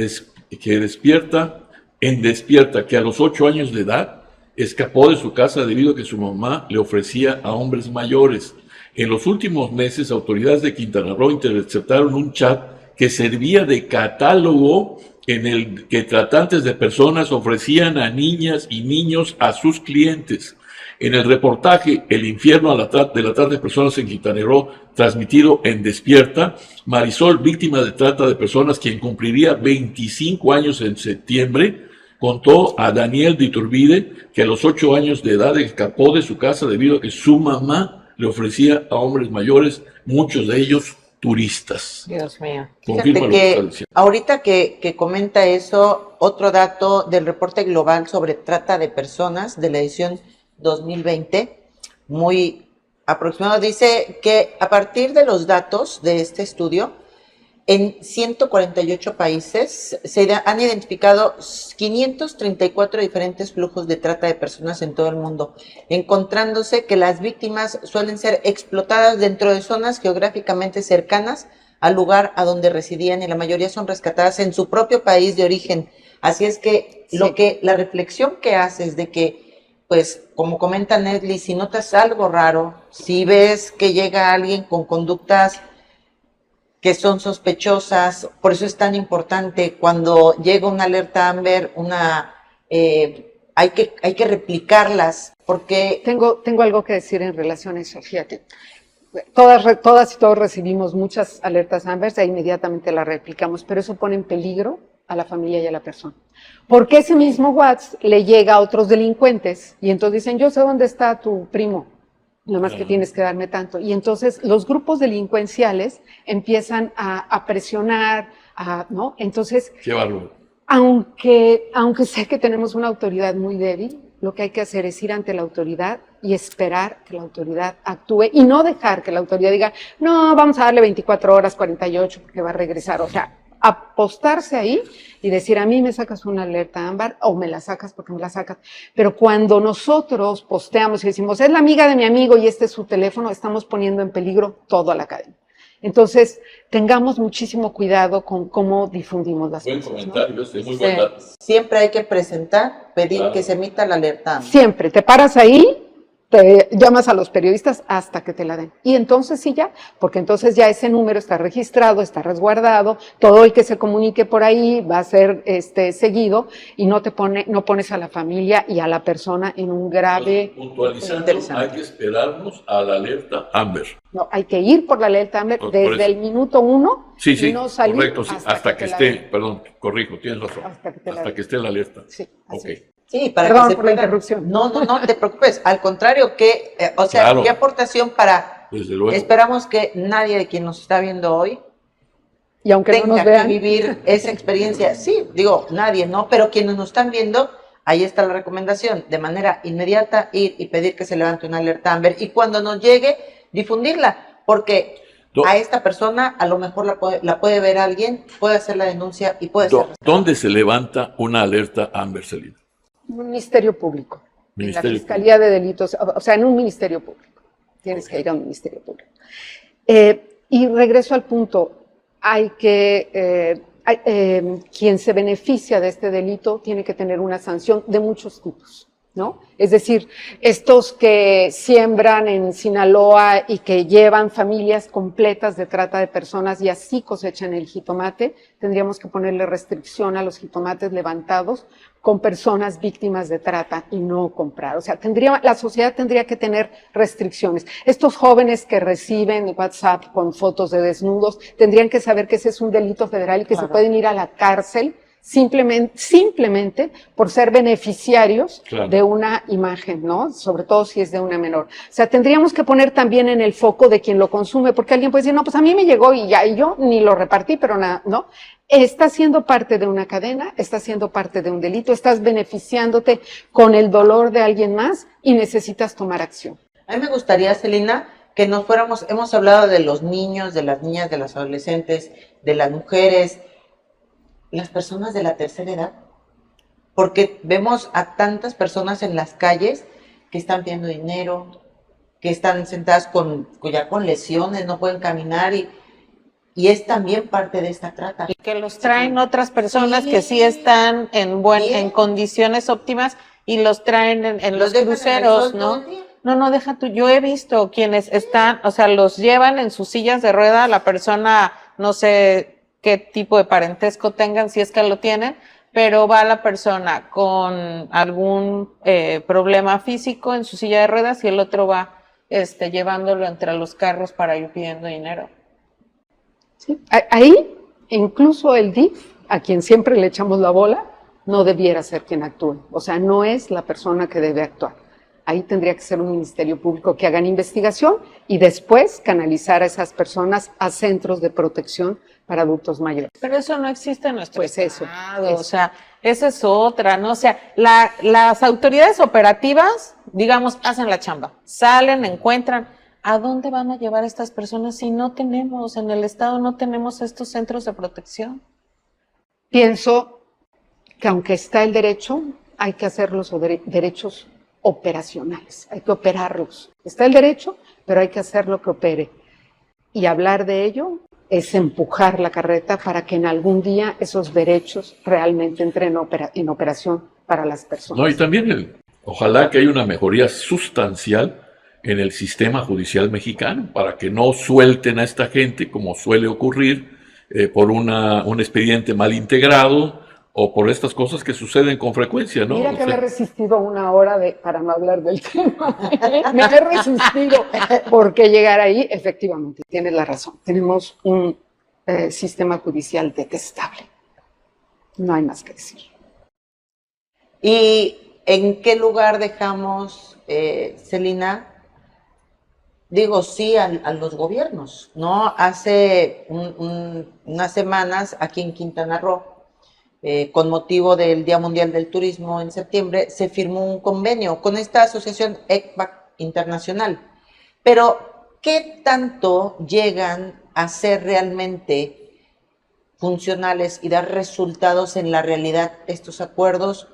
despierta, que a los 8 años de edad escapó de su casa debido a que su mamá le ofrecía a hombres mayores. En los últimos meses, autoridades de Quintana Roo interceptaron un chat que servía de catálogo en el que tratantes de personas ofrecían a niñas y niños a sus clientes. En el reportaje El infierno de la trata de personas en Quintana Roo, transmitido en Despierta, Marisol, víctima de trata de personas, quien cumpliría 25 años en septiembre, contó a Daniel de Iturbide que a los 8 años de edad escapó de su casa debido a que su mamá le ofrecía a hombres mayores, muchos de ellos turistas. Dios mío. Fíjate que ahorita que comenta eso, otro dato del reporte global sobre trata de personas de la edición 2020, muy aproximado, dice que a partir de los datos de este estudio, en 148 países se han identificado 534 diferentes flujos de trata de personas en todo el mundo, encontrándose que las víctimas suelen ser explotadas dentro de zonas geográficamente cercanas al lugar a donde residían y la mayoría son rescatadas en su propio país de origen. Así es que la reflexión que haces de que, pues, como comenta Nedley, si notas algo raro, si ves que llega alguien con conductas que son sospechosas, por eso es tan importante cuando llega una alerta Amber, hay que replicarlas, porque... Tengo algo que decir en relación a eso, fíjate. Todas y todos recibimos muchas alertas Amber e inmediatamente las replicamos, pero eso pone en peligro a la familia y a la persona. Porque ese mismo WhatsApp le llega a otros delincuentes y entonces dicen, yo sé dónde está tu primo, nada más que tienes que darme tanto. Y entonces los grupos delincuenciales empiezan a presionar, ¿no? Entonces, qué bárbaro. Aunque sé que tenemos una autoridad muy débil, lo que hay que hacer es ir ante la autoridad y esperar que la autoridad actúe y no dejar que la autoridad diga, no, vamos a darle 24 horas, 48, porque va a regresar. O sea, apostarse ahí y decir, a mí me sacas una alerta Ámbar o me la sacas porque me la sacas. Pero cuando nosotros posteamos y decimos, es la amiga de mi amigo y este es su teléfono, estamos poniendo en peligro toda la cadena. Entonces, tengamos muchísimo cuidado con cómo difundimos las cosas. Buen comentario, ¿no? Muy buen dato. Siempre hay que presentar, pedir que se emita la alerta Amber. Siempre, te paras ahí, te llamas a los periodistas hasta que te la den. Y entonces sí ya, porque entonces ya ese número está registrado, está resguardado, todo el que se comunique por ahí va a ser seguido y no pones a la familia y a la persona en un grave... Puntualizando, hay que esperarnos a la alerta Amber. No, hay que ir por la alerta Amber desde el minuto 1 y no salir correcto, sí, hasta que esté, perdón, corrijo, tienes razón, hasta que esté la alerta. Sí, Sí, para Perdón que se por la interrupción. No te preocupes. Al contrario, Claro. ¿qué aportación para... Desde luego. Esperamos que nadie de quien nos está viendo hoy Y aunque no tenga nos vean, que vivir esa experiencia. Sí, digo, nadie, ¿no? Pero quienes nos están viendo, ahí está la recomendación, de manera inmediata ir y pedir que se levante una alerta Amber y cuando nos llegue, difundirla, porque a esta persona a lo mejor la puede ver alguien, puede hacer la denuncia y puede ser. ¿Dónde se levanta una alerta Amber, Celina? Ministerio Público. Ministerio En la Fiscalía de Delitos, o sea, en un Ministerio Público. Tienes que ir a un Ministerio Público. Y regreso al punto, quien se beneficia de este delito tiene que tener una sanción de muchos tipos, ¿no? Es decir, estos que siembran en Sinaloa y que llevan familias completas de trata de personas y así cosechan el jitomate, tendríamos que ponerle restricción a los jitomates levantados con personas víctimas de trata y no comprar. O sea, la sociedad tendría que tener restricciones. Estos jóvenes que reciben WhatsApp con fotos de desnudos tendrían que saber que ese es un delito federal y que se pueden ir a la cárcel simplemente por ser beneficiarios de una imagen, ¿no? Sobre todo si es de una menor. O sea, tendríamos que poner también en el foco de quien lo consume, porque alguien puede decir, no, pues a mí me llegó y ya, y yo ni lo repartí, pero nada, ¿no? Está siendo parte de una cadena, está siendo parte de un delito, estás beneficiándote con el dolor de alguien más y necesitas tomar acción. A mí me gustaría, Celina, que nos fuéramos, hemos hablado de los niños, de las niñas, de las adolescentes, de las mujeres, las personas de la tercera edad, porque vemos a tantas personas en las calles que están pidiendo dinero, que están sentadas ya con lesiones, no pueden caminar y es también parte de esta trata. Y que los traen otras personas que sí están en condiciones óptimas y los traen en los cruceros, ¿no? No, deja tú. Yo he visto quienes están, o sea, los llevan en sus sillas de rueda, la persona, no sé qué tipo de parentesco tengan, si es que lo tienen, pero va la persona con algún problema físico en su silla de ruedas y el otro va llevándolo entre los carros para ir pidiendo dinero. Sí. Ahí, incluso el DIF, a quien siempre le echamos la bola, no debiera ser quien actúe. O sea, no es la persona que debe actuar. Ahí tendría que ser un ministerio público que hagan investigación y después canalizar a esas personas a centros de protección para adultos mayores. Pero eso no existe en nuestro estado. O sea, esa es otra, ¿no? O sea, las autoridades operativas, digamos, hacen la chamba, salen, encuentran. ¿A dónde van a llevar a estas personas si no tenemos, en el Estado no tenemos estos centros de protección? Pienso que aunque está el derecho, hay que hacer los derechos operacionales, hay que operarlos. Está el derecho, pero hay que hacerlo que opere. Y hablar de ello es empujar la carreta para que en algún día esos derechos realmente entren en operación para las personas. No, y también ojalá que haya una mejoría sustancial en el sistema judicial mexicano para que no suelten a esta gente como suele ocurrir por un expediente mal integrado o por estas cosas que suceden con frecuencia, ¿no? Mira que me he resistido una hora para no hablar del tema. Me he resistido porque llegar ahí, efectivamente, tienes la razón. Tenemos un sistema judicial detestable. No hay más que decir. ¿Y en qué lugar dejamos, Celina? Digo, sí a los gobiernos, ¿no? Hace unas semanas aquí en Quintana Roo, con motivo del Día Mundial del Turismo en septiembre, se firmó un convenio con esta asociación ECPAC Internacional. Pero, ¿qué tanto llegan a ser realmente funcionales y dar resultados en la realidad estos acuerdos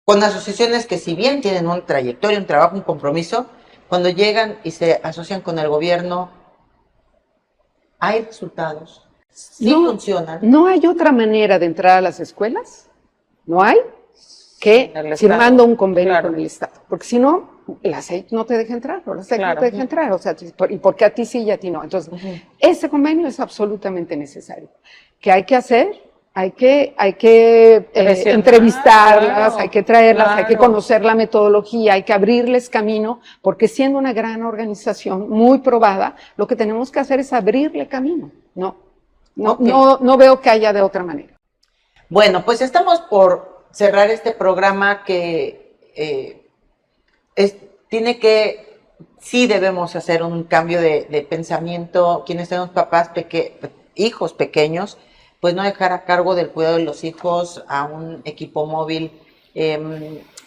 con asociaciones que si bien tienen una trayectoria, un trabajo, un compromiso, cuando llegan y se asocian con el gobierno, hay resultados? Sí funcionan. No hay otra manera de entrar a las escuelas, no hay, que firmando un convenio con el Estado. Porque si no, la SEIC no te deja entrar, o la SEIC no te deja entrar, o sea, ¿y por qué a ti sí y a ti no? Entonces, ese convenio es absolutamente necesario. ¿Qué hay que hacer? Hay que entrevistarlas, hay que traerlas, hay que conocer la metodología, hay que abrirles camino, porque siendo una gran organización muy probada, lo que tenemos que hacer es abrirle camino, No veo que haya de otra manera. Bueno, pues estamos por cerrar este programa que sí debemos hacer un cambio de pensamiento. Quienes tenemos papás hijos pequeños, pues no dejar a cargo del cuidado de los hijos a un equipo móvil,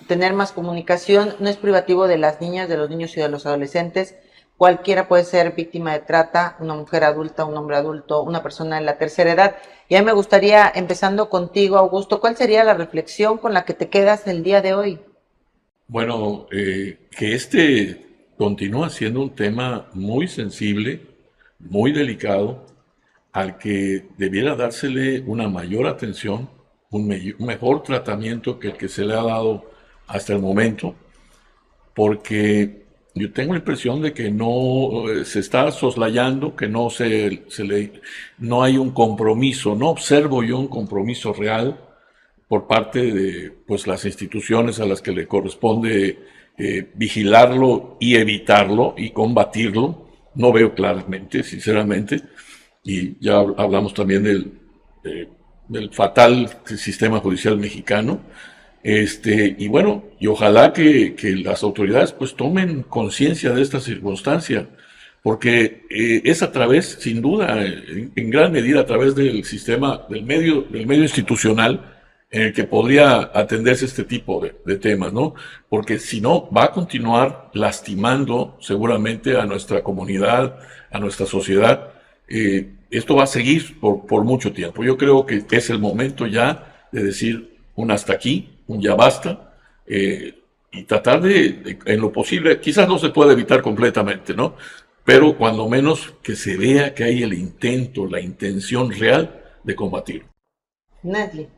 tener más comunicación, no es privativo de las niñas, de los niños y de los adolescentes. Cualquiera puede ser víctima de trata, una mujer adulta, un hombre adulto, una persona en la tercera edad. Y a mí me gustaría, empezando contigo, Augusto, ¿cuál sería la reflexión con la que te quedas el día de hoy? Bueno, que este continúa siendo un tema muy sensible, muy delicado, al que debiera dársele una mayor atención, un mejor tratamiento que el que se le ha dado hasta el momento, porque yo tengo la impresión de que no se está soslayando, que no hay un compromiso, no observo yo un compromiso real por parte de pues, las instituciones a las que le corresponde vigilarlo y evitarlo y combatirlo. No veo claramente, sinceramente, y ya hablamos también del fatal sistema judicial mexicano. Y bueno, y ojalá que las autoridades pues tomen conciencia de esta circunstancia, porque es a través, sin duda, en gran medida a través del sistema, del medio institucional, en el que podría atenderse este tipo de temas, ¿no? Porque si no, va a continuar lastimando seguramente a nuestra comunidad, a nuestra sociedad. Esto va a seguir por mucho tiempo. Yo creo que es el momento ya de decir un hasta aquí, un ya basta, y tratar en lo posible, quizás no se puede evitar completamente, ¿no? Pero cuando menos que se vea que hay el intento, la intención real de combatir. Nadie.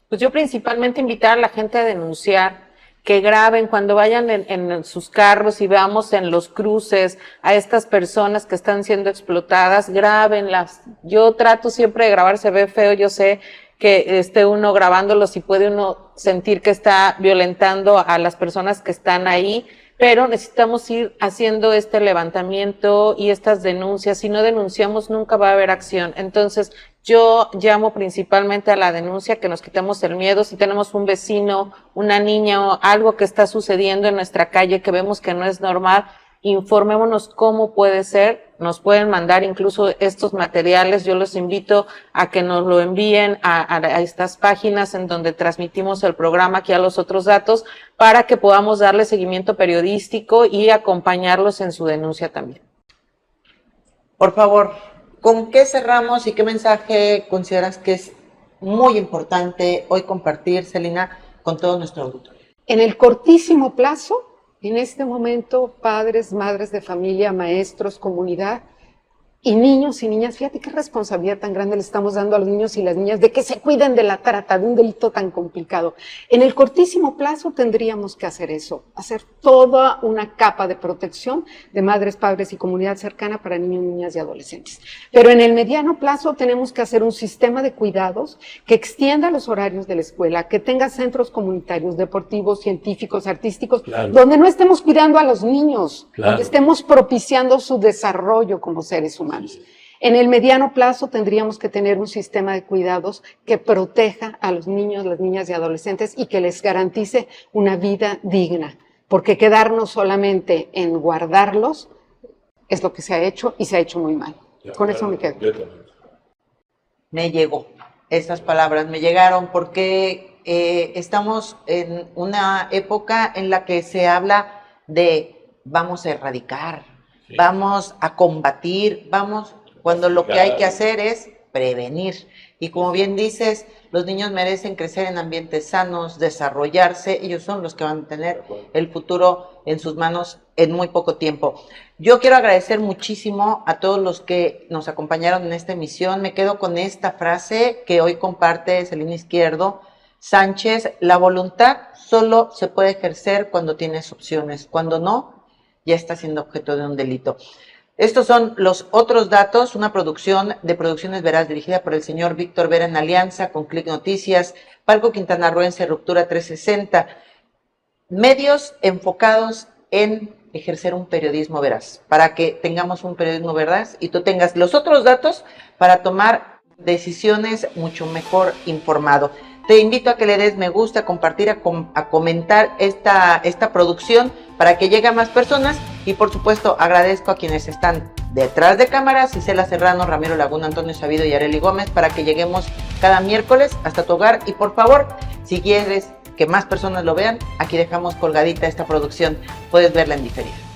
Pues yo principalmente invitar a la gente a denunciar, que graben cuando vayan en sus carros y veamos en los cruces a estas personas que están siendo explotadas, grábenlas. Yo trato siempre de grabar, se ve feo, yo sé que esté uno grabándolos y puede uno sentir que está violentando a las personas que están ahí, pero necesitamos ir haciendo este levantamiento y estas denuncias. Si no denunciamos, nunca va a haber acción. Entonces, yo llamo principalmente a la denuncia, que nos quitemos el miedo. Si tenemos un vecino, una niña o algo que está sucediendo en nuestra calle que vemos que no es normal, informémonos cómo puede ser. Nos pueden mandar incluso estos materiales. Yo los invito a que nos lo envíen a estas páginas en donde transmitimos el programa, aquí a Los Otros Datos, para que podamos darle seguimiento periodístico y acompañarlos en su denuncia también. Por favor, ¿con qué cerramos y qué mensaje consideras que es muy importante hoy compartir, Celina, con todo nuestro auditorio? En el cortísimo plazo, en este momento, padres, madres de familia, maestros, comunidad y niños y niñas, fíjate qué responsabilidad tan grande le estamos dando a los niños y las niñas de que se cuiden de la trata, de un delito tan complicado. En el cortísimo plazo tendríamos que hacer eso, hacer toda una capa de protección de madres, padres y comunidad cercana para niños, niñas y adolescentes. Pero en el mediano plazo tenemos que hacer un sistema de cuidados que extienda los horarios de la escuela, que tenga centros comunitarios, deportivos, científicos, artísticos, claro, donde no estemos cuidando a los niños, claro, donde estemos propiciando su desarrollo como seres humanos. En el mediano plazo tendríamos que tener un sistema de cuidados que proteja a los niños, las niñas y adolescentes y que les garantice una vida digna, porque quedarnos solamente en guardarlos es lo que se ha hecho y se ha hecho muy mal. Con eso me quedo. Me llegó, estas palabras me llegaron porque estamos en una época en la que se habla de vamos a erradicar, vamos a combatir, cuando lo que hay que hacer es prevenir. Y como bien dices, los niños merecen crecer en ambientes sanos, desarrollarse, ellos son los que van a tener el futuro en sus manos en muy poco tiempo. Yo quiero agradecer muchísimo a todos los que nos acompañaron en esta emisión. Me quedo con esta frase que hoy comparte Celina Izquierdo Sánchez: la voluntad solo se puede ejercer cuando tienes opciones, cuando no, ya está siendo objeto de un delito. Estos son Los Otros Datos, una producción de Producciones Veraz dirigida por el señor Víctor Vera en alianza con Click Noticias, Palco Quintanarroense, Ruptura 360, medios enfocados en ejercer un periodismo veraz, para que tengamos un periodismo veraz y tú tengas los otros datos para tomar decisiones mucho mejor informado. Te invito a que le des me gusta, a compartir, a comentar esta producción para que llegue a más personas Y por supuesto agradezco a quienes están detrás de cámaras, Isela Serrano, Ramiro Laguna, Antonio Sabido y Arely Gómez, para que lleguemos cada miércoles hasta tu hogar. Y por favor, si quieres que más personas lo vean, aquí dejamos colgadita esta producción, puedes verla en diferido.